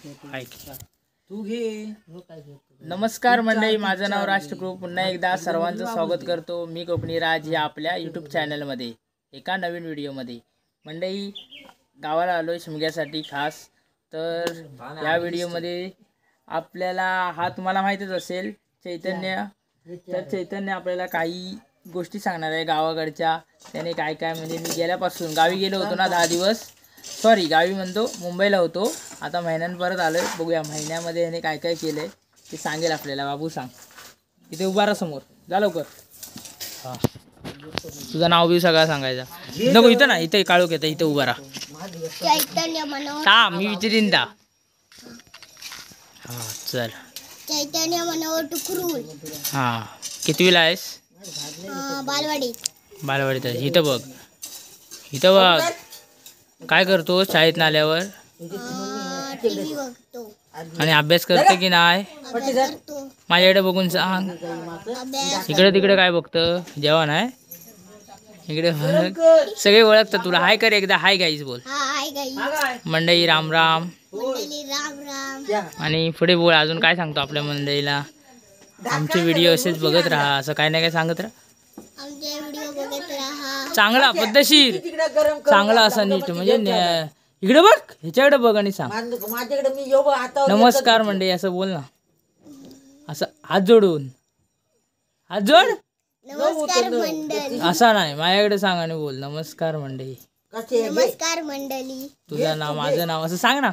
तू घे. नमस्कार मंडळी, माझं नाव राष्ट्रकृप. पुन्हा एकदा सर्वांचं स्वागत करतो मी कोकणी राज या आपल्या यूट्यूब चॅनलमध्ये एका नवीन व्हिडिओमध्ये. मंडळी, गावाला आलो शिमग्यासाठी खास. तर या व्हिडिओमध्ये आपल्याला हा तुम्हाला माहितीच असेल चैतन्य. तर चैतन्य आपल्याला काही गोष्टी सांगणार आहे गावाकडच्या. त्याने काय काय म्हणजे मी गेल्यापासून गावी गेलो होतो ना 10 दिवस, सॉरी गावी म्हणतो मुंबईला होतो, आता महिन्यानं परत आलो. बघूया महिन्यामध्ये ह्याने काय काय केलं आहे ते सांगेल आपल्याला. बाबू सांग, इथे उभा राहा समोर, जा लवकर. हां, तुझं नाव बी सगळं सांगायचा नको. इथं ना, इथे काळोख येतं, इथे उभा राहा. मी विचारीन दा. हां चल. चैतन्य मनोहर टुकरूल. हां, कितवीला आहेस? बालवाडीत आहे. इथं बघ, इथं बघ. काय करतो शाळेत आल्यावर? टीव्ही बघतो. आणि अभ्यास करतो की नाही? माझ्याकडे बघून सांग. इकडे तिकडे काय बघतं? जेवण आहे इकडे बघ. सगळे ओळखतात तुला. हाय कर एकदा. हाय गाईज बोल. मंडळी राम राम. आणि पुढे बोल, अजून काय सांगतो आपल्या मंडळीला? आमचे व्हिडिओ असेच बघत राहा, असं काय नाही काय सांगत राहा. चांगला पद्धतशीर चांगला असा नीट म्हणजे इकडे बघ, ह्याच्याकडे बघ आणि सांग नमस्कार मंडळी असं बोल ना. असं हात जोडून, हात जोड. असा नाही, माझ्याकडे सांग आणि बोल नमस्कार मंडळी. नमस्कार मंडळी. तुझं नाव माझं नाव असं सांग ना.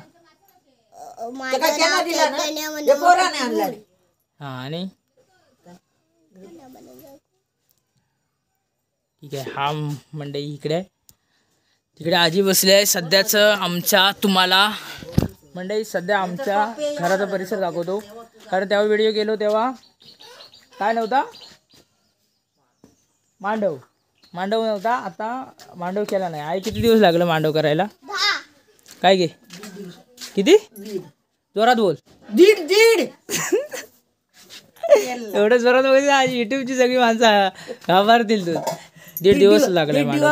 हा, आणि ठीक आहे. हा मंडळी इकडे, तिकडे आजी बसले आहे. सध्याचं आमच्या तुम्हाला मंडळी सध्या आमच्या घराचा परिसर दाखवतो. कारण तेव्हा व्हिडिओ केलो तेव्हा काय नव्हता, मांडव नव्हता. आता मांडव केला नाही. आई किती दिवस लागलं मांडव करायला? काय घे, किती जोरात बोल. दीड एवढं जोरात बोल. आज युट्यूबची सगळी माणसं घाबरतील. तू 1.5 दिवस लागले मांडव.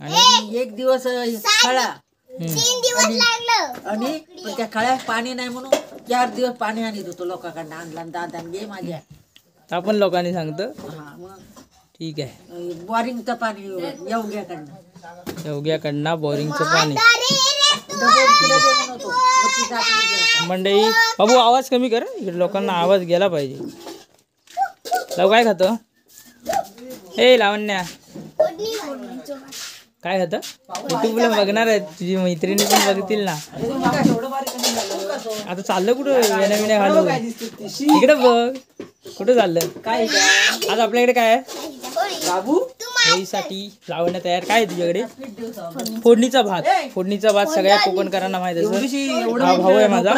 आणि 1 दिवस खळा. 3 दिवस लागलं. आणि त्या खळ्यात पाणी नाही म्हणून 4 दिवस पाणी आणत होतो लोकांकडनं. आणला दादान घे माझ्या. आपण लोकांनी सांगतो. मग ठीक आहे. बोरिंगचं पाणी योग्याकडनं बोरिंगचं पाणी. मंडळी बाबू आवाज कमी कर, इकडे लोकांना आवाज गेला पाहिजे. लव काय खातं? ए लावण्या काय खातं? युट्यूबला बघणार आहे तुझी मैत्रिणी पण बघतील ना. आता चाललं कुठं वेण्या घालू? इकडे बघ कुठं चाललं. काय आज आपल्याकडे काय आहे? बाबू होळीसाठी लावण्या तयार. काय आहे तुझ्याकडे? फोडणीचा भात. फोडणीचा भात सगळ्या कोकणकरांना माहित असेल. हा भाऊ आहे माझा.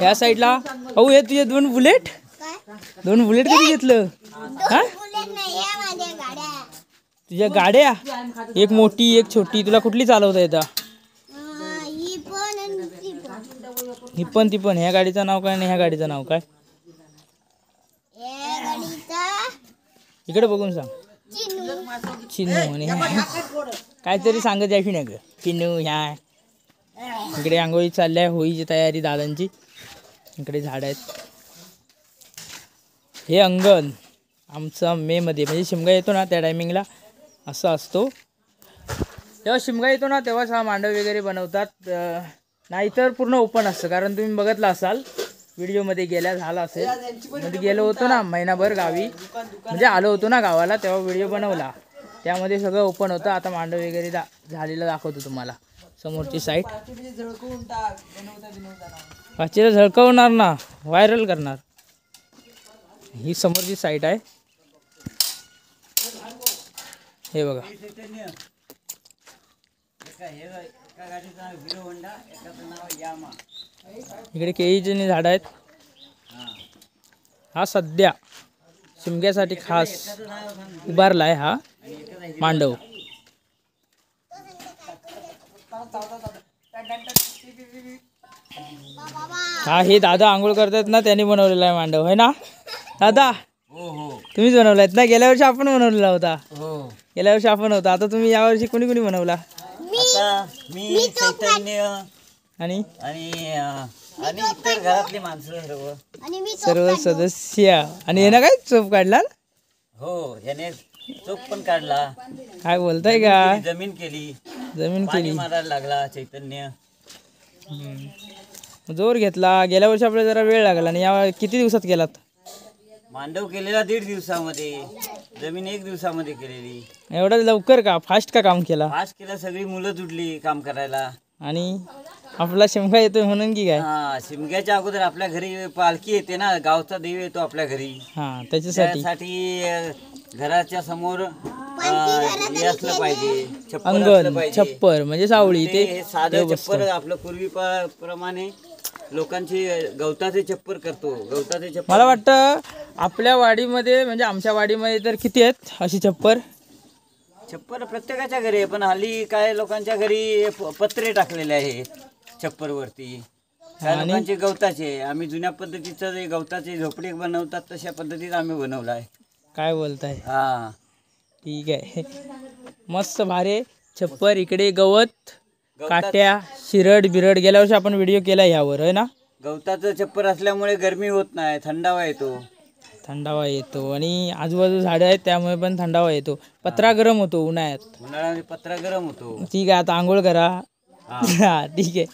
या साईडला भाऊ हे तुझे 2 बुलेट. 2 बुलेट कधी घेतलं? हा, तुझ्या गाड्या एक मोठी एक छोटी. तुला कुठली चालवता येतं? ही पण ती पण. ह्या गाडीचं नाव काय आणि ह्या गाडीचं नाव काय? इकडे बघून सांग. चिन्नू. आणि काहीतरी सांगत यायची नाही ग. चिन्नू ह्या. इकडे आंघोळी चालली आहे, होळीची तयारी दादांची. इकडे झाड आहेत. हे अंगण आमचं मेमध्ये म्हणजे शिमगा येतो ना त्या टायमिंगला असं असतो. जेव्हा शिमगा येतो ना तेव्हाच हा मांडव वगैरे बनवतात. नाहीतर पूर्ण ओपन असतं. कारण तुम्ही बघितलं असाल व्हिडिओमध्ये गेल्या झाला असेल. मध्ये गेलो होतो ना महिनाभर गावी, म्हणजे आलो होतो ना गावाला तेव्हा व्हिडिओ बनवला. त्यामध्ये सगळं ओपन होतं. आता मांडव वगैरे झालेलं दाखवतो तुम्हाला. समोरची साईड पाचीला झळकवणार ना, व्हायरल करणार. ही समोरची साईड आहे. हे बघा इकडे केळीची झाड आहेत. हा सध्या शिमग्यासाठी खास उभारला आहे हा मांडव. हा हे दादा आंघोळ करतात ना त्यांनी बनवलेला आहे मांडव, है ना दादा? तुम्हीच बनवलायत ना? गेल्या वर्षी आपण बनवलेला होता. गेल्या वर्षी आपण होता. आता तुम्ही यावर्षी कोणी कोणी बनवला? आता मी चैतन्य आणि आणि इतर घरातली माणसं सर्व. आणि मी सर्व सदस्य. आणि यानं काय चोप काढला? हो, याने चोप पण काढला, काय बोलताय का? जमीन केली, जमीन पाणी केली, मारायला लागला चैतन्य. जोर घेतला. गेल्या वर्षी आपल्याला जरा वेळ लागला आणि या किती दिवसात केलात? मांडव केलेला 1.5 दिवसामध्ये, जमीन 1 दिवसामध्ये केलेली. एवढं लवकर का? फास्ट का काम केला? पास केला, सगळी मुलं जुटली काम करायला. आणि आपला शिमगा येतोय म्हणून की काय? हा, शिमग्याच्या अगोदर आपल्या घरी पालखी येते ना, गावचा देव येतो आपल्या घरी. हा, त्याच्यासाठी त्यासाठी घराच्या समोर हे असलं पाहिजे, छप्पर असलं अंगण, पाहिजे. छप्पर म्हणजे सावळी. ते ते साधं छप्पर आपलं पूर्वी प्रमाणे लोकांची गवताचे छप्पर करतो. गवताचे छप्पर मला वाटतं आपल्या वाडीमध्ये म्हणजे आमच्या वाडीमध्ये तर किती आहेत अशी छप्पर? छप्पर प्रत्येकाच्या घरी आहे, पण हल्ली काय लोकांच्या घरी पत्रे टाकलेले आहेत छप्पर वरती. काय लोकांचे गवताचे. आम्ही जुन्या पद्धतीचं जे गवताचे झोपडी बनवतात तशा पद्धतीत आम्ही बनवला आहे. काय बोलताय? हा, ठीक आहे. मस्त भारी छप्पर. इकडे गवत, काट्या, शिरड बिरड. गेल्या वर्षी आपण व्हिडिओ केला यावर आहे ना. गवताचं छप्पर असल्यामुळे गरमी होत नाही, थंडावा येतो. थंडावा येतो आणि आजूबाजू झाडं आहेत त्यामुळे पण थंडावा येतो. पत्रा गरम होतो उन्हाळ्यात. उन्हाळ्यामध्ये पत्रा गरम होतो. ठीक आहे, आता आंघोळ करा. हा, ठीक आहे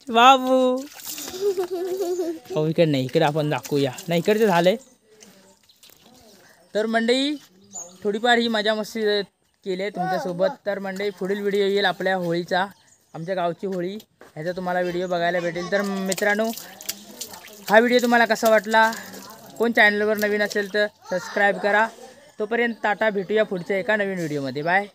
बाबू. हो, इकडे नाही, इकडे आपण दाखवूया. नाही, इकडचे झाले. तर मंडळी थोडीफार ही मजा मस्ती केली आहे तुमच्यासोबत. तर मंडळी पुढील व्हिडिओ येईल आपल्या होळीचा, आमच्या गावची होळी, ह्याचा तुम्हाला व्हिडिओ बघायला भेटेल. तर मित्रांनो, हा व्हिडिओ तुम्हाला कसा वाटला? कोण चॅनलवर नवीन असेल तर सबस्क्राईब करा. तोपर्यंत टाटा, भेटूया पुढच्या एका नवीन व्हिडिओमध्ये. बाय.